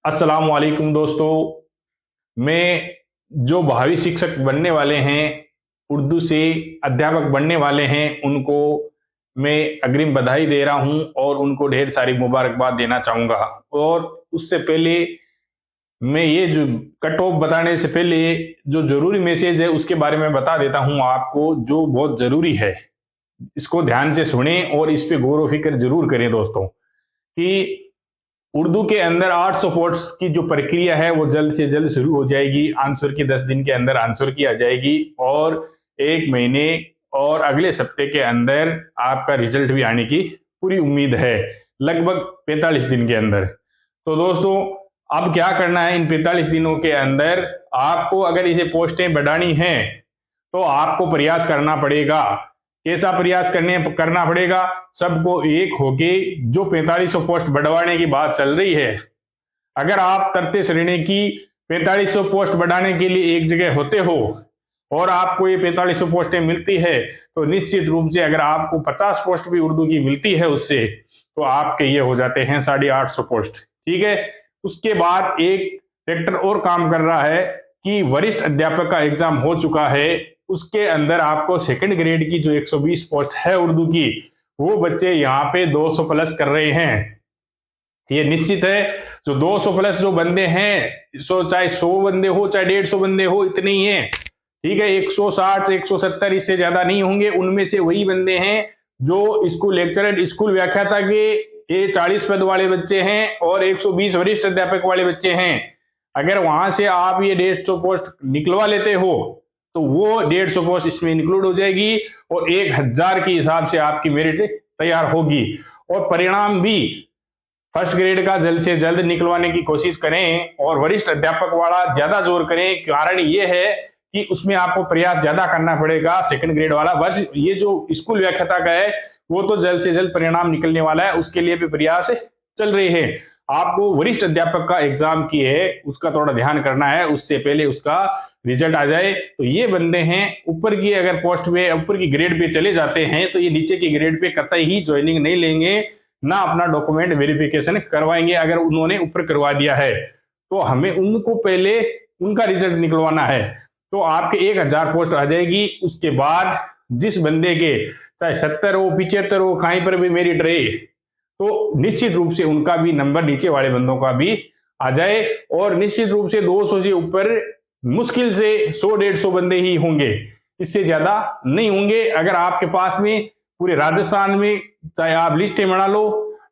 अस्सलाम वालेकुम दोस्तों। मैं जो भावी शिक्षक बनने वाले हैं, उर्दू से अध्यापक बनने वाले हैं, उनको मैं अग्रिम बधाई दे रहा हूं और उनको ढेर सारी मुबारकबाद देना चाहूँगा। और उससे पहले मैं ये जो कट ऑफ बताने से पहले जो ज़रूरी मैसेज है उसके बारे में बता देता हूँ आपको, जो बहुत ज़रूरी है। इसको ध्यान से सुनें और इस पे गौर व फ़िक्र ज़रूर करें दोस्तों, कि उर्दू के अंदर 800 पोर्ट्स की जो प्रक्रिया है वो जल्द से जल्द शुरू हो जाएगी। आंसर की 10 दिन के अंदर आंसर की आ जाएगी और 1 महीने और अगले सप्ते के अंदर आपका रिजल्ट भी आने की पूरी उम्मीद है, लगभग 45 दिन के अंदर। तो दोस्तों, अब क्या करना है इन 45 दिनों के अंदर? आपको अगर इसे पोस्टें बढ़ानी हैं तो आपको प्रयास करना पड़ेगा। कैसा प्रयास करना पड़ेगा? सबको एक होके जो 4500 पोस्ट बढ़वाने की बात चल रही है, अगर आप तरते श्रेणी की 4500 पोस्ट बढ़ाने के लिए एक जगह होते हो और आपको ये 4500 पोस्टें मिलती है, तो निश्चित रूप से अगर आपको 50 पोस्ट भी उर्दू की मिलती है उससे, तो आपके ये हो जाते हैं 850 पोस्ट। ठीक है। उसके बाद एक फैक्टर और काम कर रहा है कि वरिष्ठ अध्यापक का एग्जाम हो चुका है, उसके अंदर आपको सेकंड ग्रेड की जो 120 पोस्ट है उर्दू की, वो बच्चे यहाँ पे 200 प्लस कर रहे हैं। ये निश्चित है, जो 200 प्लस जो बंदे हैं, चाहे 100 बंदे हो चाहे 150 बंदे हो, इतने ही हैं। ठीक है। 160 170 इससे ज्यादा नहीं होंगे। उनमें से वही बंदे हैं जो स्कूल लेक्चरर, स्कूल व्याख्याता के ये 40 पद वाले बच्चे हैं और 120 वरिष्ठ अध्यापक वाले बच्चे हैं। अगर वहां से आप ये 150 पोस्ट निकलवा लेते हो तो वो 150 पोस्ट इसमें इंक्लूड हो जाएगी और 1000 के हिसाब से आपकी मेरिट तैयार होगी। और परिणाम भी फर्स्ट ग्रेड का जल्द से जल्द निकलवाने की कोशिश करें और वरिष्ठ अध्यापक वाला ज्यादा जोर करें। कारण ये है कि उसमें आपको प्रयास ज्यादा करना पड़ेगा। सेकंड ग्रेड वाला बस ये जो स्कूल व्याख्याता का है वो तो जल्द से जल्द परिणाम निकलने वाला है, उसके लिए भी प्रयास चल रहे हैं। आपको वरिष्ठ अध्यापक का एग्जाम की है उसका थोड़ा ध्यान करना है, उससे पहले उसका रिजल्ट आ जाए। तो ये बंदे हैं ऊपर की अगर पोस्ट पे, ऊपर की ग्रेड पे चले जाते हैं तो ये नीचे की ग्रेड पे कतई ही ज्वाइनिंग नहीं लेंगे, ना अपना डॉक्यूमेंट वेरिफिकेशन करवाएंगे। अगर उन्होंने ऊपर करवा दिया है तो हमें उनको पहले उनका रिजल्ट निकलवाना है। तो आपके 1000 पोस्ट आ जाएगी। उसके बाद जिस बंदे के चाहे 70 हो 75 हो, कहीं पर भी मेरिट रहे, तो निश्चित रूप से उनका भी नंबर नीचे वाले बंदों का भी आ जाए। और निश्चित रूप से 200 से ऊपर मुश्किल से 100 150 बंदे ही होंगे, इससे ज्यादा नहीं होंगे। अगर आपके पास में पूरे राजस्थान में चाहे आप लिस्टें बना लो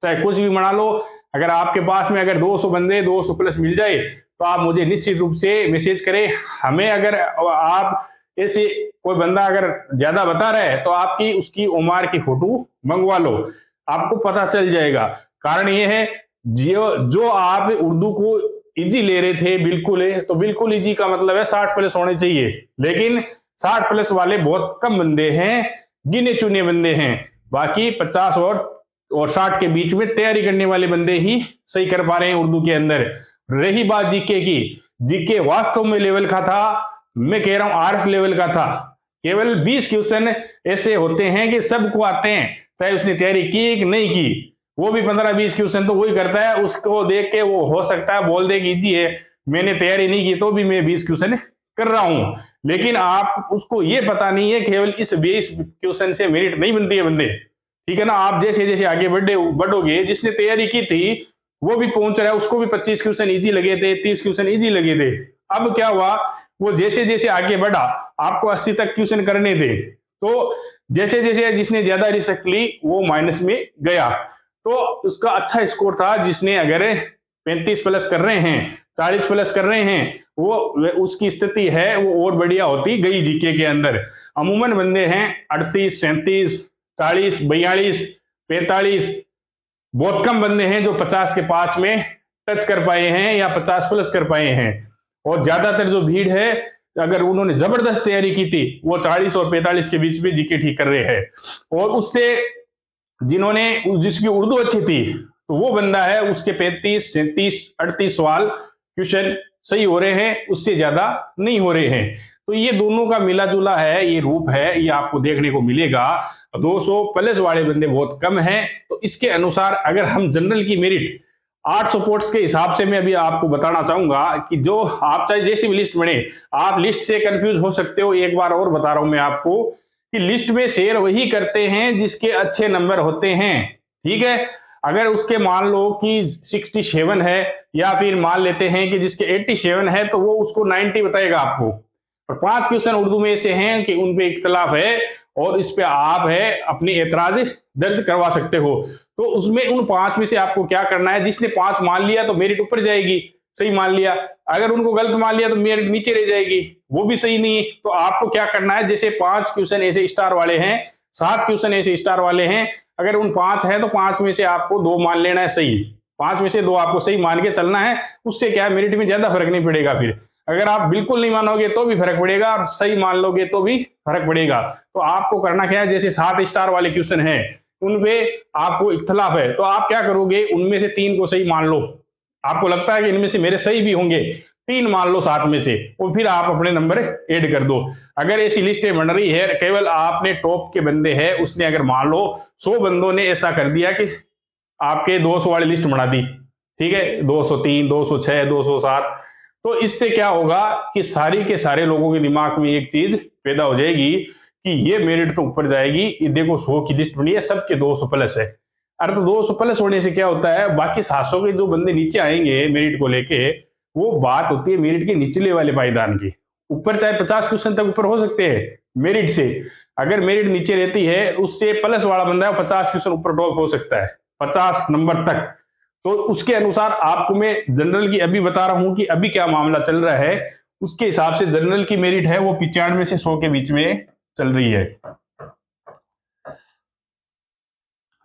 चाहे कुछ भी बना लो, अगर आपके पास में अगर 200 बंदे 200 प्लस मिल जाए तो आप मुझे निश्चित रूप से मैसेज करें हमें। अगर आप ऐसे कोई बंदा अगर ज्यादा बता रहा है तो आपकी उसकी उम्र की फोटो मंगवा लो, आपको पता चल जाएगा। कारण ये है जो आप उर्दू को इजी ले रहे थे बिल्कुल है, तो बिल्कुल इजी का मतलब है 60 प्लस होने चाहिए, लेकिन 60 प्लस वाले बहुत कम बंदे हैं, गिने चुने बंदे हैं। बाकी 50 और 60 के बीच में तैयारी करने वाले बंदे ही सही कर पा रहे हैं उर्दू के अंदर। रही बात जीके की, जीके वास्तव में लेवल का था, मैं कह रहा हूं आरएस लेवल का था। केवल 20 क्वेश्चन ऐसे होते हैं कि सबको आते हैं, चाहे उसने तैयारी की कि नहीं की, वो भी 15-20 क्वेश्चन तो वही करता है। उसको देख के वो हो सकता है बोल दे कि इजी है, मैंने तैयारी नहीं की तो भी मैं 20 क्वेश्चन कर रहा हूं। लेकिन आप उसको ये पता नहीं है केवल इस 20 क्वेश्चन से मेरिट नहीं बनती है बंदे। ठीक है ना। आप जैसे जैसे आगे बढ़ोगे, जिसने तैयारी की थी वो भी पहुंच रहा है, उसको भी 25 क्वेश्चन इजी लगे थे, 30 क्वेश्चन इजी लगे थे। अब क्या हुआ, वो जैसे जैसे आगे बढ़ा आपको 80 तक क्वेश्चन करने थे, तो जैसे जैसे जिसने ज्यादा रिस्क ली वो माइनस में गया। तो उसका अच्छा स्कोर था जिसने अगर 35 प्लस कर रहे हैं 40 प्लस कर रहे हैं, वो उसकी स्थिति है वो और बढ़िया होती गई जीके के अंदर। अमूमन बंदे हैं 38 37 40 42 45, बहुत कम बंदे हैं जो 50 के पास में टच कर पाए हैं या 50 प्लस कर पाए हैं। और ज्यादातर जो भीड़ है, अगर उन्होंने जबरदस्त तैयारी की थी, वो 40 और 45 के बीच में जीके ठीक कर रहे हैं। और उससे जिसकी उर्दू अच्छी थी तो वो बंदा है, उसके 35 37 38 सवाल क्वेश्चन सही हो रहे हैं, उससे ज्यादा नहीं हो रहे हैं। तो ये दोनों का मिला जुला है, ये रूप है, ये आपको देखने को मिलेगा। 200 प्लस वाले बंदे बहुत कम हैं। तो इसके अनुसार अगर हम जनरल की मेरिट 800 पोस्ट्स के हिसाब से मैं अभी आपको बताना चाहूंगा कि जो आप चाहे जैसी भी लिस्ट बने, आप लिस्ट से कंफ्यूज हो सकते हो। एक बार और बता रहा हूं मैं आपको कि लिस्ट में शेयर वही करते हैं जिसके अच्छे नंबर होते हैं, ठीक है। अगर उसके मान लो कि 67 है, या फिर मान लेते हैं कि जिसके 87 है, तो वो उसको 90 बताएगा आपको। और 5 क्वेश्चन उर्दू में ऐसे हैं कि उनपे इख्तलाफ है और इस पे आप है अपनी एतराज दर्ज करवा सकते हो। तो उसमें उन 5 में से आपको क्या करना है, जिसने 5 मान लिया तो मेरिट ऊपर जाएगी, सही मान लिया। अगर उनको गलत मान लिया तो मेरिट नीचे रह जाएगी, वो भी सही नहीं है। तो आपको क्या करना है, जैसे 5 क्वेश्चन ऐसे स्टार वाले हैं, 7 क्वेश्चन ऐसे स्टार वाले हैं, अगर उन 5 है तो 5 में से आपको 2 मान लेना है सही, 5 में से 2 आपको सही मान के चलना है। उससे क्या है, मेरिट में ज्यादा फर्क नहीं पड़ेगा। फिर अगर आप बिल्कुल नहीं मानोगे तो भी फर्क पड़ेगा, और सही मान लोगे तो भी फर्क पड़ेगा। तो आपको करना क्या है, जैसे 7 स्टार वाले क्वेश्चन है उनपे आपको इख्तलाफ है, तो आप क्या करोगे, उनमें से 3 को सही मान लो। आपको लगता है कि इनमें से मेरे सही भी होंगे, 3 मान लो 7 में से, और फिर आप अपने नंबर ऐड कर दो। अगर ऐसी लिस्टें बन रही है, केवल आपने टॉप के बंदे हैं, उसने अगर मान लो 100 बंदों ने ऐसा कर दिया कि आपके 200 वाली लिस्ट बना दी, ठीक है, 203, 206, 207, तो इससे क्या होगा कि सारी के सारे लोगों के दिमाग में एक चीज पैदा हो जाएगी कि ये मेरिट तो ऊपर जाएगी। ये देखो 100 की लिस्ट बनी है, सबके 200 प्लस है। अरे तो 200 प्लस होने से क्या होता है, बाकी 700 के जो बंदे नीचे आएंगे मेरिट को लेके, वो बात होती है मेरिट के निचले वाले पायदान की। ऊपर चाहे 50 क्वेश्चन तक ऊपर हो सकते हैं मेरिट से, अगर मेरिट नीचे रहती है, उससे प्लस वाला बंदा 50 क्वेश्चन ऊपर ड्रॉप हो सकता है, 50 नंबर तक। तो उसके अनुसार आपको मैं जनरल की अभी बता रहा हूं कि अभी क्या मामला चल रहा है। उसके हिसाब से जनरल की मेरिट है वो 95 से 100 के बीच में चल रही है,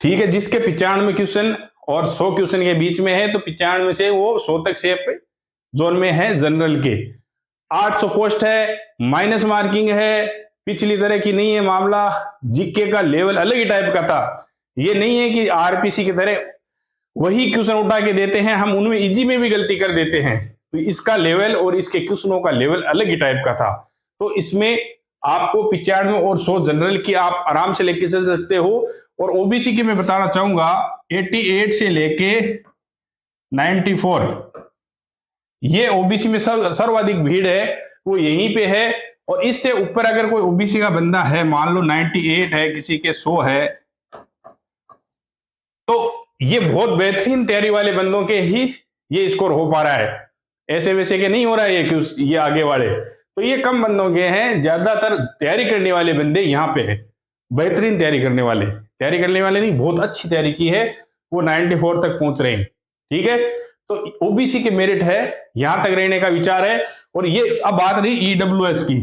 ठीक है। जिसके 95 क्वेश्चन और 100 क्वेश्चन के बीच में है, तो 95 से वो 100 तक सेफ जोन में है जनरल के। 800 पोस्ट है, माइनस मार्किंग है, पिछली तरह की नहीं है मामला। जीके का लेवल अलग ही टाइप का था, ये नहीं है कि आरपीसी की तरह वही क्वेश्चन उठा के देते हैं, हम उनमें इजी में भी गलती कर देते हैं। तो इसका लेवल और इसके क्वेश्चनों का लेवल अलग ही टाइप का था। तो इसमें आपको 95 और 100 जनरल की आप आराम से लेके चल सकते हो। और ओबीसी की मैं बताना चाहूंगा 88 से लेके 94, ये ओबीसी में सर्वाधिक भीड़ है वो यहीं पे है। और इससे ऊपर अगर कोई ओबीसी का बंदा है, मान लो 98 है, किसी के 100 है, तो ये बहुत बेहतरीन तैयारी वाले बंदों के ही ये स्कोर हो पा रहा है, ऐसे वैसे के नहीं हो रहा है ये आगे वाले। तो ये कम बंदों के हैं, ज्यादातर तैयारी करने वाले बंदे यहाँ पे हैं, बेहतरीन तैयारी करने वाले नहीं, बहुत अच्छी तैयारी की है, वो 94 तक पहुंच रहे हैं, ठीक है। तो ओबीसी के मेरिट है, यहां तक रहने का विचार है। और ये अब बात रही ईडब्ल्यूएस की,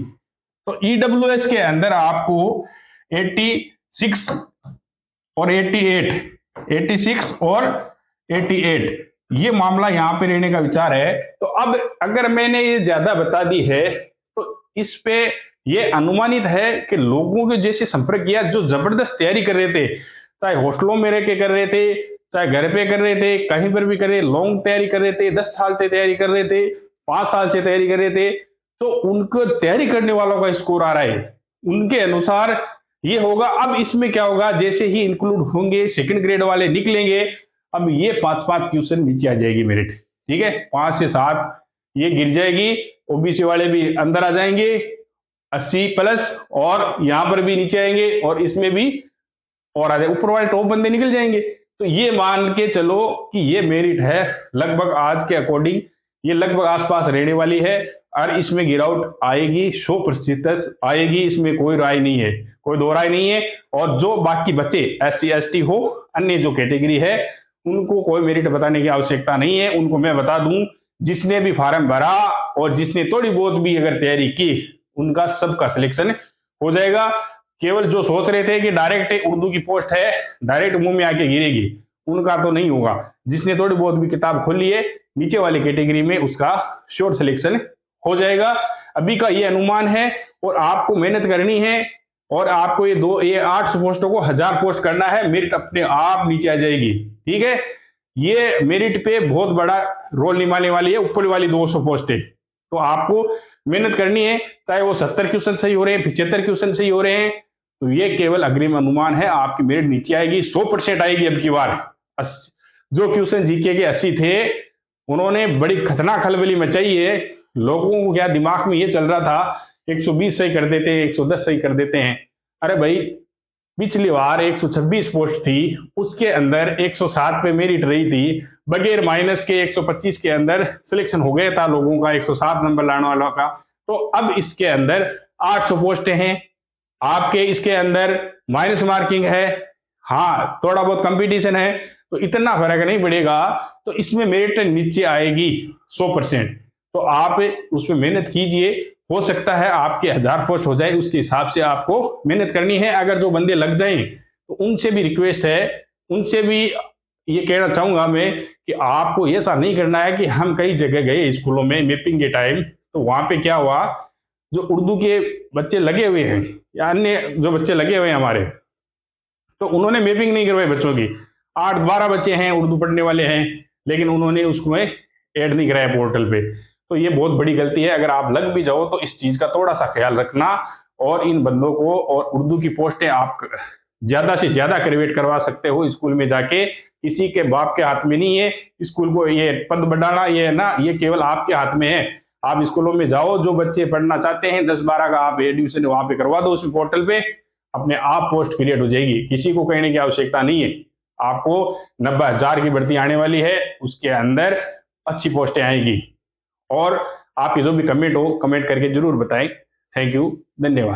तो ईडब्ल्यूएस के अंदर आपको 86 और 86 और 88 ये मामला यहां पे रहने का विचार है। तो अब अगर मैंने ये ज्यादा बता दी है, तो इस पे ये अनुमानित है कि लोगों के जैसे संपर्क किया जो जबरदस्त तैयारी कर रहे थे, चाहे हॉस्टलों में रह के कर रहे थे, चाहे घर पे कर रहे थे, कहीं पर भी कर रहे, लॉन्ग तैयारी कर रहे थे, 10 साल से तैयारी कर रहे थे, 5 साल से तैयारी कर रहे थे, तो उनको तैयारी करने वालों का स्कोर आ रहा है, उनके अनुसार ये होगा। अब इसमें क्या होगा, जैसे ही इंक्लूड होंगे सेकंड ग्रेड वाले निकलेंगे, अब ये 5-5 क्वेश्चन नीचे आ जाएगी मेरिट, ठीक है, 5 से 7 ये गिर जाएगी। ओबीसी वाले भी अंदर आ जाएंगे 80 प्लस, और यहां पर भी नीचे आएंगे, और इसमें भी और आ जाए, ऊपर वाले टॉप बंदे निकल जाएंगे। तो ये मान के चलो कि ये मेरिट है लगभग आज के अकॉर्डिंग, ये लगभग आसपास रहने वाली है। और इसमें गिरावट आएगी, 100% आएगी, इसमें कोई राय नहीं है, कोई दो राय नहीं है। और जो बाकी बच्चे SC ST हो, अन्य जो कैटेगरी है, उनको कोई मेरिट बताने की आवश्यकता नहीं है। उनको मैं बता दूं, जिसने भी फार्म भरा और जिसने थोड़ी बहुत भी अगर तैयारी की, उनका सबका सिलेक्शन हो जाएगा। केवल जो सोच रहे थे कि डायरेक्ट उर्दू की पोस्ट है, डायरेक्ट मुंह में आके गिरेगी, उनका तो नहीं होगा। जिसने थोड़ी बहुत भी किताब खोली है नीचे वाली कैटेगरी में, उसका श्योर सिलेक्शन हो जाएगा। अभी का ये अनुमान है, और आपको मेहनत करनी है, और आपको ये 800 पोस्टों को 1000 पोस्ट करना है, मेरिट अपने आप नीचे आ जाएगी, ठीक है। ये मेरिट पे बहुत बड़ा रोल निभाने वाली है ऊपर वाली 200 पोस्टें। तो आपको मेहनत करनी है, चाहे वो 70 क्वेश्चन सही हो रहे हैं, 75 क्वेश्चन सही हो रहे हैं, तो ये केवल अग्रिम अनुमान है, आपकी मेरिट नीचे आएगी, 100% आएगी अब की बार। जो क्वेश्चन जीके के 80 थे, उन्होंने बड़ी खतरनाक खलबली मचाई है। लोगों को क्या दिमाग में ये चल रहा था 120 सही कर देते हैं, 110 सही कर देते हैं। अरे भाई, पिछली बार 126 पोस्ट थी, उसके अंदर 107 पे मेरिट रही थी, बगैर माइनस के 125 के अंदर सिलेक्शन हो गया था लोगों का, 107 नंबर लाने वालों का। तो अब इसके अंदर 800 पोस्टें हैं, आपके इसके अंदर माइनस मार्किंग है, हाँ थोड़ा बहुत कंपटीशन है, तो इतना फर्क नहीं पड़ेगा। तो इसमें मेरिट नीचे आएगी 100%। तो आप उसमें मेहनत कीजिए, हो सकता है आपके 1000 पोस्ट हो जाए, उसके हिसाब से आपको मेहनत करनी है। अगर जो बंदे लग जाएं तो उनसे भी रिक्वेस्ट है, उनसे भी ये कहना चाहूंगा मैं कि आपको ऐसा नहीं करना है कि हम कई जगह गए स्कूलों में मैपिंग के टाइम, तो वहां पे क्या हुआ, जो उर्दू के बच्चे लगे हुए हैं या अन्य जो बच्चे लगे हुए हैं हमारे, तो उन्होंने मैपिंग नहीं करवाई बच्चों की। 8-12 बच्चे हैं उर्दू पढ़ने वाले हैं, लेकिन उन्होंने उसको ऐड नहीं कराया पोर्टल पे। तो ये बहुत बड़ी गलती है। अगर आप लग भी जाओ तो इस चीज का थोड़ा सा ख्याल रखना, और इन बंदों को, और उर्दू की पोस्टें आप ज्यादा से ज्यादा क्रिएट करवा सकते हो स्कूल में जाके। किसी के बाप के हाथ में नहीं है स्कूल को ये पद बढ़ाना, ये ना, ये केवल आपके हाथ में है। आप स्कूलों में जाओ, जो बच्चे पढ़ना चाहते हैं 10-12 का आप एडमिशन वहां पे करवा दो, उस पोर्टल पे अपने आप पोस्ट क्रिएट हो जाएगी। किसी को कहने की आवश्यकता नहीं है। आपको 90,000 की भर्ती आने वाली है, उसके अंदर अच्छी पोस्टें आएगी। और आपके जो भी कमेंट हो, कमेंट करके जरूर बताएं। थैंक यू, धन्यवाद।